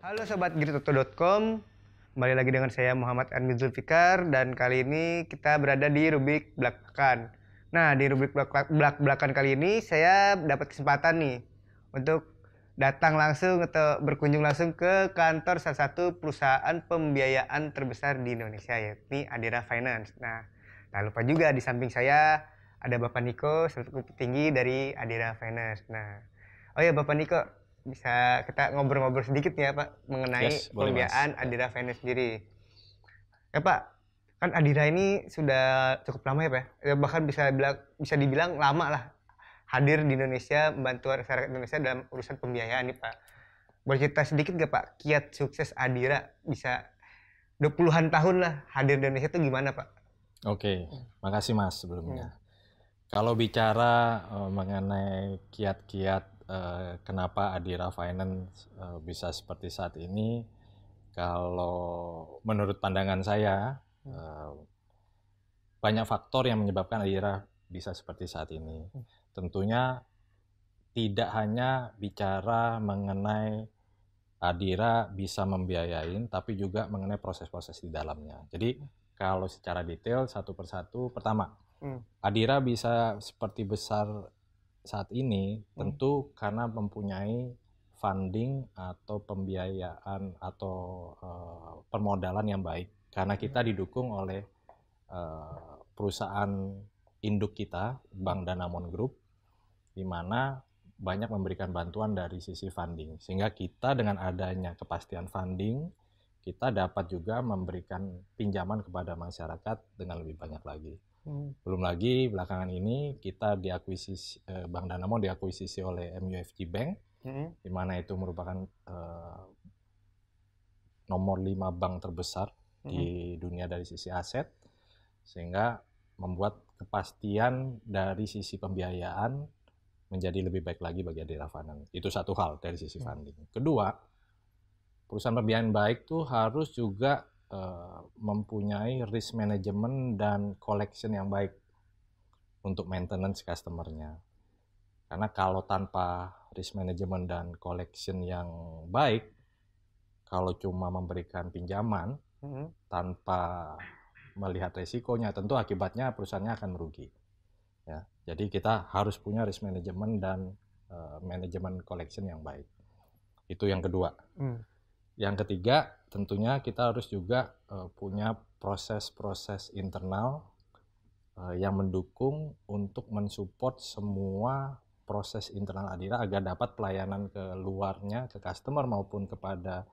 Halo Sobat Giritoto.com, kembali lagi dengan saya Muhammad Armin Zulfikar dan kali ini kita berada di rubrik Belak-Belakan. Nah, di rubrik Belak-Belakan kali ini saya dapat kesempatan nih untuk datang langsung atau berkunjung langsung ke kantor salah satu perusahaan pembiayaan terbesar di Indonesia, yakni Adira Finance. Nah, tak lupa juga di samping saya ada Bapak Niko, selaku petinggi dari Adira Finance. Nah, oh ya Bapak Niko, bisa kita ngobrol-ngobrol sedikit ya Pak mengenai Yes, boleh Mas. pembiayaan Adira Finance sendiri. Ya Pak, kan Adira ini sudah cukup lama ya Pak, ya, bahkan bisa dibilang lama lah hadir di Indonesia membantu masyarakat Indonesia dalam urusan pembiayaan nih Pak. Boleh cerita sedikit nggak Pak, kiat sukses Adira bisa 20-an tahun lah hadir di Indonesia itu gimana Pak? Oke, makasih Mas sebelumnya. Hmm. Kalau bicara mengenai kiat-kiat kenapa Adira Finance bisa seperti saat ini, kalau menurut pandangan saya banyak faktor yang menyebabkan Adira bisa seperti saat ini. Tentunya tidak hanya bicara mengenai Adira bisa membiayain, tapi juga mengenai proses-proses di dalamnya. Jadi kalau secara detail satu persatu, pertama, Adira bisa seperti besar saat ini tentu karena mempunyai funding atau pembiayaan atau permodalan yang baik. Karena kita didukung oleh perusahaan induk kita, Bank Danamon Group, di mana banyak memberikan bantuan dari sisi funding. Sehingga kita dengan adanya kepastian funding, kita dapat juga memberikan pinjaman kepada masyarakat dengan lebih banyak lagi. Belum lagi belakangan ini kita diakuisisi, Bank Danamon diakuisisi oleh MUFG Bank, di mana itu merupakan nomor 5 bank terbesar di dunia dari sisi aset, sehingga membuat kepastian dari sisi pembiayaan menjadi lebih baik lagi bagi Adira Finance. Itu satu hal dari sisi funding. Kedua, perusahaan pembiayaan baik tuh harus juga mempunyai risk management dan collection yang baik untuk maintenance customer-nya. Karena kalau tanpa risk management dan collection yang baik, kalau cuma memberikan pinjaman tanpa melihat resikonya, tentu akibatnya perusahaannya akan merugi. Ya, jadi kita harus punya risk management dan manajemen collection yang baik. Itu yang kedua. Yang ketiga, tentunya kita harus juga punya proses-proses internal yang mendukung untuk mensupport semua proses internal Adira agar dapat pelayanan ke luarnya, ke customer maupun kepada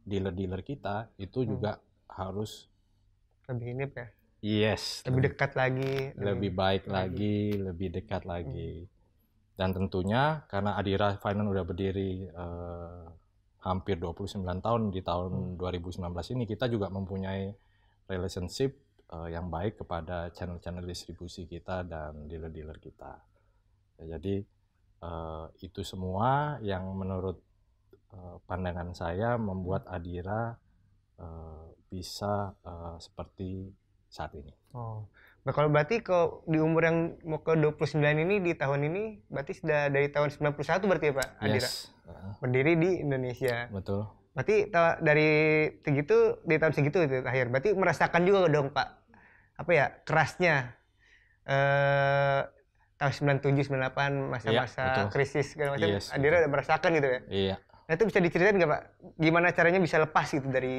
dealer-dealer kita, itu juga harus Lebih ini ya? Yes, Lebih dekat lagi, lebih baik lagi, lebih dekat lagi. Dan tentunya karena Adira Finance udah berdiri hampir 29 tahun di tahun 2019 ini, kita juga mempunyai relationship yang baik kepada channel-channel distribusi kita dan dealer-dealer kita. Ya, jadi itu semua yang menurut pandangan saya membuat Adira bisa seperti saat ini. Oh. Nah, kalau berarti di umur yang mau ke 29 ini di tahun ini berarti sudah dari tahun 91 berarti ya Pak Adira? Yes. Berdiri di Indonesia. Betul. Berarti dari segitu di tahun segitu itu akhir. Berarti merasakan juga dong Pak. Apa ya? Kerasnya tahun 97 98 masa-masa krisis segala macam. Yes, Adira udah merasakan gitu ya. Iya. Nah, itu bisa diceritain nggak Pak? Gimana caranya bisa lepas gitu dari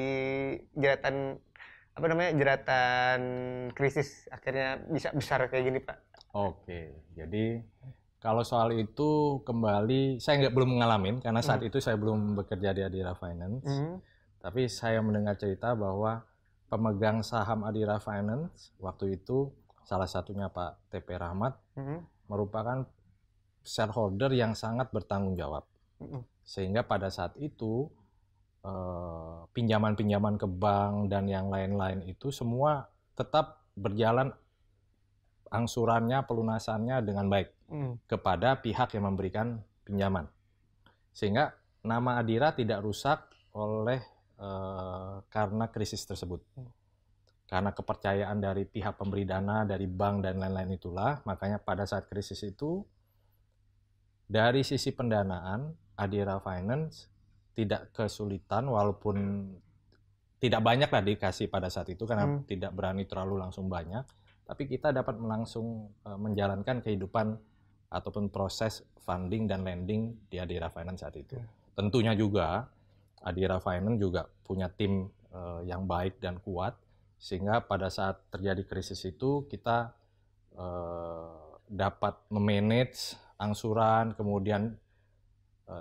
jeratan jeratan krisis akhirnya bisa besar kayak gini Pak? Oke, jadi kalau soal itu kembali saya belum ngalamin karena saat itu saya belum bekerja di Adira Finance. Tapi saya mendengar cerita bahwa pemegang saham Adira Finance waktu itu salah satunya Pak TP Rahmat merupakan shareholder yang sangat bertanggung jawab. Sehingga pada saat itu pinjaman-pinjaman ke bank dan yang lain-lain itu semua tetap berjalan angsurannya, pelunasannya dengan baik kepada pihak yang memberikan pinjaman. Sehingga nama Adira tidak rusak oleh karena krisis tersebut. Karena kepercayaan dari pihak pemberi dana, dari bank dan lain-lain itulah, makanya pada saat krisis itu dari sisi pendanaan Adira Finance tidak kesulitan, walaupun tidak banyak lah dikasih pada saat itu karena tidak berani terlalu langsung banyak, tapi kita dapat langsung menjalankan kehidupan ataupun proses funding dan lending di Adira Finance saat itu. Tentunya juga Adira Finance juga punya tim yang baik dan kuat, sehingga pada saat terjadi krisis itu kita dapat memanage angsuran, kemudian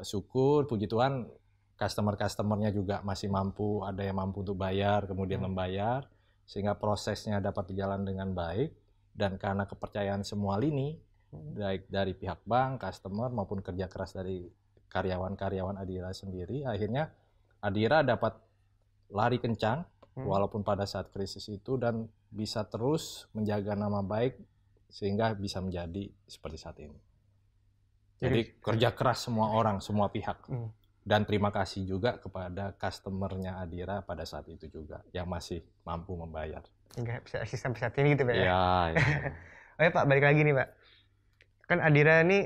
syukur puji Tuhan customer-customernya juga masih mampu, ada yang mampu untuk bayar, kemudian membayar, sehingga prosesnya dapat berjalan dengan baik. Dan karena kepercayaan semua lini, baik dari pihak bank, customer, maupun kerja keras dari karyawan-karyawan Adira sendiri, akhirnya Adira dapat lari kencang, walaupun pada saat krisis itu, dan bisa terus menjaga nama baik, sehingga bisa menjadi seperti saat ini. Jadi kerja keras semua orang, semua pihak. Dan terima kasih juga kepada customernya Adira pada saat itu juga, yang masih mampu membayar. Hingga bisa eksis sampai saat ini gitu Pak ya? Iya. Oke Pak, balik lagi nih Pak. Kan Adira ini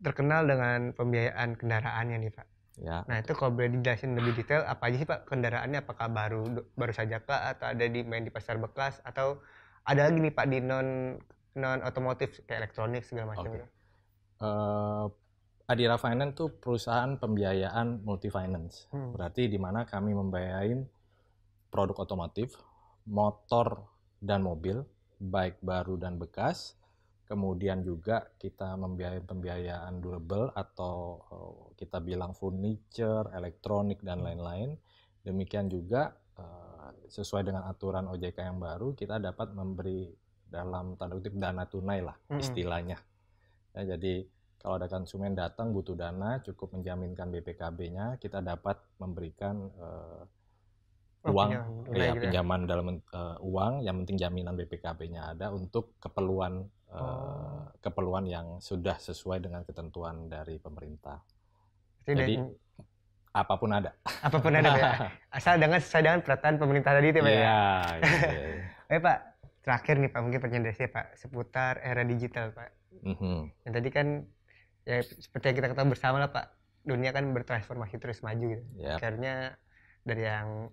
terkenal dengan pembiayaan kendaraannya nih Pak. Ya. Nah itu kalau boleh dijelasin lebih detail, apa aja sih Pak kendaraannya? Apakah baru saja kah? Atau ada main di pasar bekas? Atau ada lagi nih Pak di non otomotif kayak elektronik segala macam gitu? Adira Finance itu perusahaan pembiayaan multi finance. Berarti di mana kami membiayain produk otomotif, motor dan mobil, baik baru dan bekas. Kemudian juga kita membiayai pembiayaan durable atau kita bilang furniture, elektronik dan lain-lain. Demikian juga sesuai dengan aturan OJK yang baru, kita dapat memberi dalam tanda kutip dana tunai lah istilahnya. Ya, jadi kalau ada konsumen datang butuh dana, cukup menjaminkan BPKB-nya, kita dapat memberikan uang, pinjaman dalam uang, yang penting jaminan BPKB-nya ada untuk keperluan keperluan yang sudah sesuai dengan ketentuan dari pemerintah. Jadi apapun ada. Apapun ada ya. Asal sesuai dengan peraturan pemerintah tadi itu Pak ya. Oke Pak, terakhir nih Pak, mungkin pertanyaan dari saya Pak seputar era digital Pak. Yang tadi kan ya seperti yang kita ketahui bersama lah Pak, dunia kan bertransformasi terus maju gitu. Akhirnya dari yang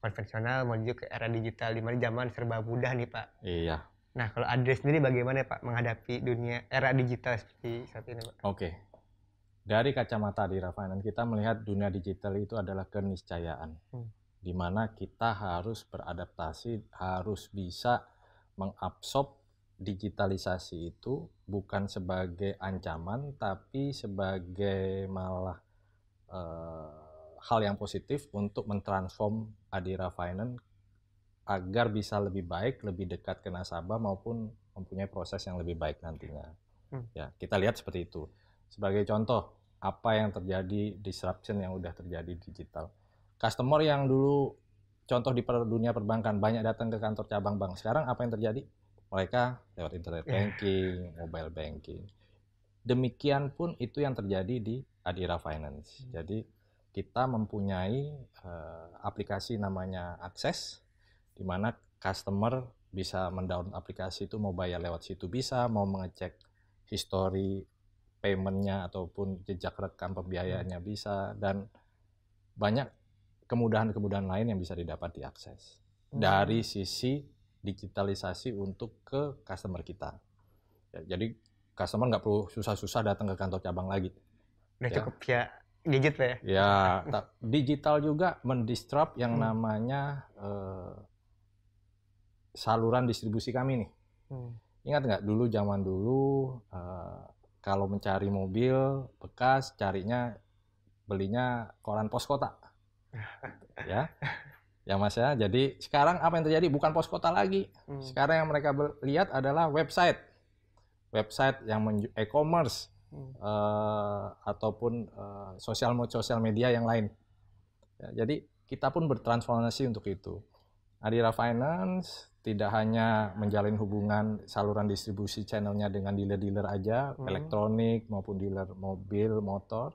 konvensional menuju ke era digital, di mana zaman serba mudah nih Pak. Iya. Nah kalau Adria sendiri bagaimana Pak menghadapi dunia era digital seperti saat ini Pak? Oke. Dari kacamata Adira Finance, kita melihat dunia digital itu adalah keniscayaan. Di mana kita harus beradaptasi, harus bisa mengabsorb digitalisasi itu bukan sebagai ancaman, tapi sebagai malah hal yang positif untuk mentransform Adira Finance agar bisa lebih baik, lebih dekat ke nasabah maupun mempunyai proses yang lebih baik nantinya. Ya, kita lihat seperti itu. Sebagai contoh, apa yang terjadi disruption yang udah terjadi digital. Customer yang dulu contoh di dunia perbankan banyak datang ke kantor cabang bank. Sekarang apa yang terjadi? Mereka lewat internet banking, mobile banking. Demikian pun itu yang terjadi di Adira Finance. Jadi kita mempunyai aplikasi namanya Akses, di mana customer bisa mendownload aplikasi itu, mau bayar lewat situ bisa, mau mengecek history payment-nya ataupun jejak rekam pembiayaannya bisa, dan banyak kemudahan-kemudahan lain yang bisa didapat di Akses. Dari sisi digitalisasi untuk ke customer kita. Ya, jadi customer nggak perlu susah-susah datang ke kantor cabang lagi. Udah cukup ya gadget Pak ya? Ya, digital juga mendisrupt yang namanya saluran distribusi kami nih. Ingat nggak dulu zaman dulu kalau mencari mobil bekas belinya koran pos kota. Ya. Ya Mas ya. Jadi sekarang apa yang terjadi? Bukan pos kota lagi. Sekarang yang mereka lihat adalah website yang e-commerce ataupun sosial media yang lain. Ya, jadi kita pun bertransformasi untuk itu. Adira Finance tidak hanya menjalin hubungan saluran distribusi channelnya dengan dealer-dealer aja, elektronik maupun dealer mobil, motor,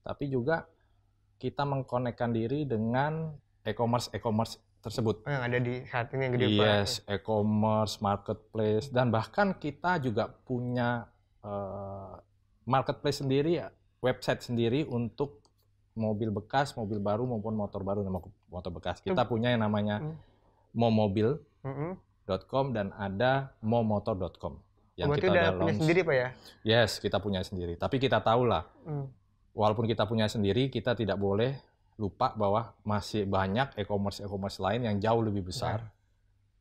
tapi juga kita mengkonekkan diri dengan e-commerce tersebut. Yang ada di saat ini yang gede Pak. Yes, e-commerce, marketplace, dan bahkan kita juga punya marketplace sendiri, website sendiri untuk mobil bekas, mobil baru maupun motor baru dan motor bekas. Kita punya yang namanya momobil.com dan ada momotor.com. Yang berarti kita udah punya sendiri Pak ya? Yes, kita punya sendiri. Tapi kita tahu lah, walaupun kita punya sendiri, kita tidak boleh lupa bahwa masih banyak e-commerce lain yang jauh lebih besar.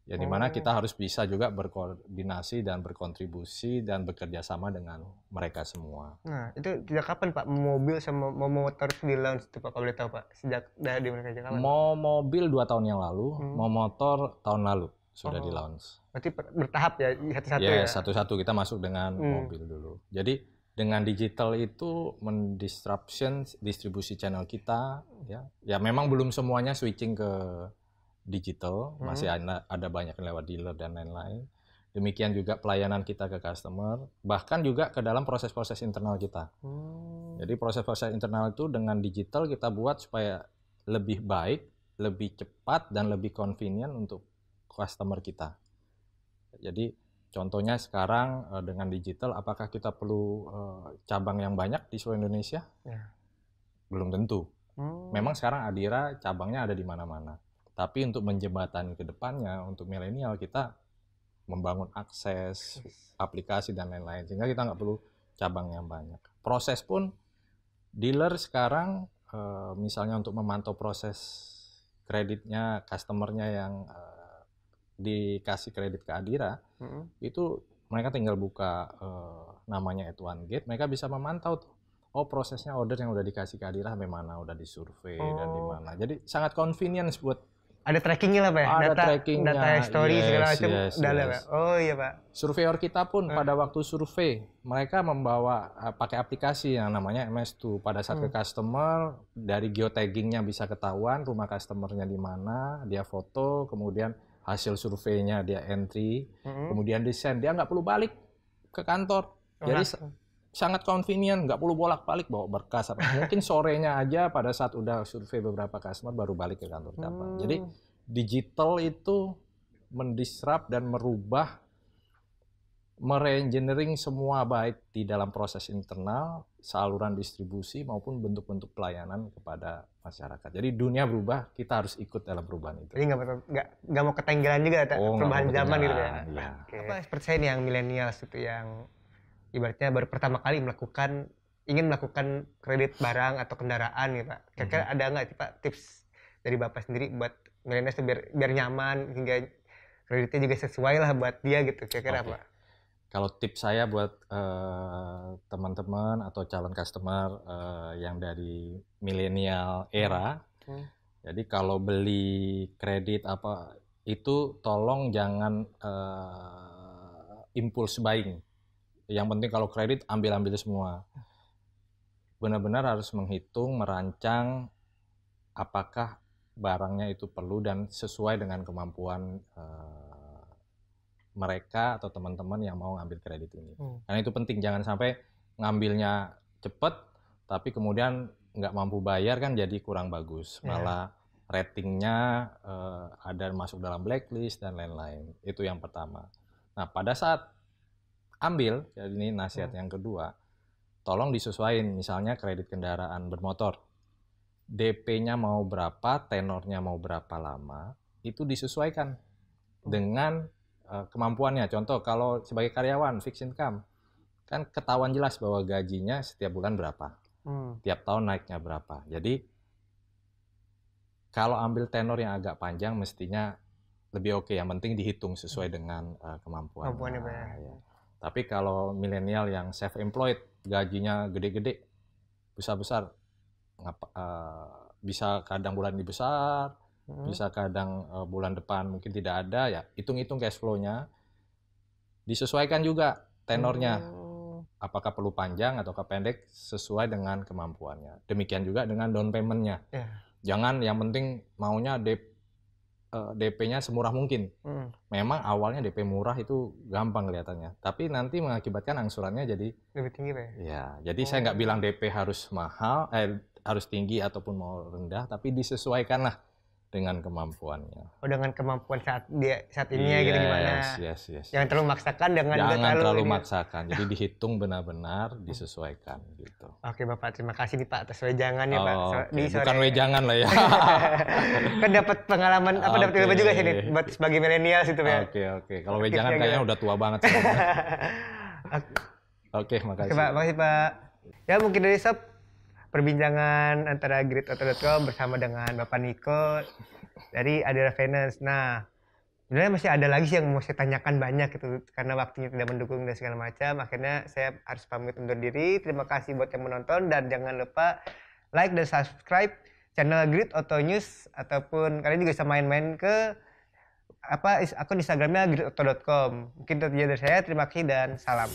Ya, dimana kita harus bisa juga berkoordinasi dan berkontribusi dan bekerja sama dengan mereka semua. Nah, itu sejak kapan Pak mobil sama motor di launch itu Pak, kalau boleh tahu Pak? Sejak dari mereka sejak kapan? Mobil 2 tahun yang lalu, motor tahun lalu sudah di launch. Berarti bertahap ya, satu-satu ya? Ya, satu-satu kita masuk dengan mobil dulu. Jadi dengan digital itu mendisruption distribusi channel kita, ya memang belum semuanya switching ke digital, masih ada banyak yang lewat dealer dan lain-lain. Demikian juga pelayanan kita ke customer, bahkan juga ke dalam proses-proses internal kita. Jadi proses-proses internal itu dengan digital kita buat supaya lebih baik, lebih cepat, dan lebih convenient untuk customer kita. Jadi contohnya sekarang dengan digital, apakah kita perlu cabang yang banyak di seluruh Indonesia? Belum tentu. Memang sekarang Adira cabangnya ada di mana-mana. Tapi untuk menjembatani ke depannya, untuk milenial kita membangun akses, aplikasi dan lain-lain. Sehingga kita nggak perlu cabang yang banyak. Proses pun, dealer sekarang misalnya untuk memantau proses kreditnya, customernya yang dikasih kredit ke Adira, itu mereka tinggal buka namanya @OneGate, mereka bisa memantau tuh. Oh, prosesnya order yang udah dikasih ke Adira bagaimana, udah disurvei dan di mana. Jadi sangat convenience buat. Ada trackingnya lah Pak ya? Ada trackingnya. Data history segala macam udah ada Pak? Oh iya Pak. Surveyor kita pun pada waktu survei, mereka membawa pakai aplikasi yang namanya MS2. Pada saat ke customer, dari geotaggingnya bisa ketahuan rumah customernya di mana, dia foto, kemudian hasil surveinya dia entry, kemudian di send. Dia nggak perlu balik ke kantor. Jadi sangat convenient, nggak perlu bolak-balik bawa berkas. Mungkin sorenya aja pada saat udah survei beberapa customer baru balik ke kantor cabang. Jadi digital itu mendisrupt dan merubah, mereengineering semua baik di dalam proses internal, saluran distribusi maupun bentuk-bentuk pelayanan kepada masyarakat. Jadi dunia berubah, kita harus ikut dalam perubahan itu. Jadi nggak mau ketinggalan juga perubahan zaman gitu ya. Apa seperti saya nih yang milenial itu yang ibaratnya baru pertama kali ingin melakukan kredit barang atau kendaraan ya Pak. Kira-kira ada nggak sih Pak tips dari Bapak sendiri buat milenial biar nyaman hingga kreditnya juga sesuai lah buat dia gitu, kira-kira apa? Kalau tips saya buat teman-teman atau calon customer yang dari milenial era, jadi kalau beli kredit apa itu tolong jangan impulse buying. Yang penting kalau kredit ambil semua. Benar-benar harus menghitung, merancang apakah barangnya itu perlu dan sesuai dengan kemampuan mereka atau teman-teman yang mau ngambil kredit ini. Karena itu penting, jangan sampai ngambilnya cepet tapi kemudian nggak mampu bayar kan jadi kurang bagus. Malah ratingnya ada masuk dalam blacklist dan lain-lain. Itu yang pertama. Nah, pada saat ambil, jadi ini nasihat yang kedua, tolong disesuaikan. Misalnya kredit kendaraan bermotor, DP-nya mau berapa, tenornya mau berapa lama, itu disesuaikan dengan kemampuannya. Contoh kalau sebagai karyawan fixed income, kan ketahuan jelas bahwa gajinya setiap bulan berapa, tiap tahun naiknya berapa. Jadi kalau ambil tenor yang agak panjang mestinya lebih oke. Yang penting dihitung sesuai dengan kemampuannya. Ya. Tapi kalau milenial yang self-employed, gajinya gede-gede, besar-besar, bisa kadang bulan ini besar, bisa kadang bulan depan mungkin tidak ada, ya hitung-hitung cash flow-nya, disesuaikan juga tenornya, apakah perlu panjang atau pendek sesuai dengan kemampuannya. Demikian juga dengan down payment-nya. Jangan yang penting maunya DP-nya semurah mungkin. Memang awalnya DP murah itu gampang kelihatannya, tapi nanti mengakibatkan angsurannya jadi lebih tinggi Pak. Ya, jadi saya nggak bilang DP harus mahal, harus tinggi ataupun mau rendah, tapi disesuaikanlah dengan kemampuannya. Oh, dengan kemampuan saat ini ya gitu gimana? Yes. Jangan terlalu memaksakan, jangan terlalu memaksakan. Jadi dihitung benar-benar, disesuaikan gitu. Oke Bapak, terima kasih nih Pak atas wejangannya Pak. Bukan wejangan lah ya. Kan dapat pengalaman dapat ilmu juga sih nih buat sebagai milenial gitu ya. Oke. Kalau wejangan kayaknya udah tua banget sih. Oke, makasih. Oke Pak, makasih Pak. Ya mungkin dari sob perbincangan antara gridauto.com bersama dengan Bapak Niko dari Adira Finance. Nah, sebenarnya masih ada lagi yang mau saya tanyakan banyak gitu karena waktunya tidak mendukung dan segala macam. Akhirnya saya harus pamit undur diri. Terima kasih buat yang menonton dan jangan lupa like dan subscribe channel Grid Auto News ataupun kalian juga bisa main-main ke akun Instagramnya gridauto.com. Mungkin itu saja dari saya. Terima kasih dan salam.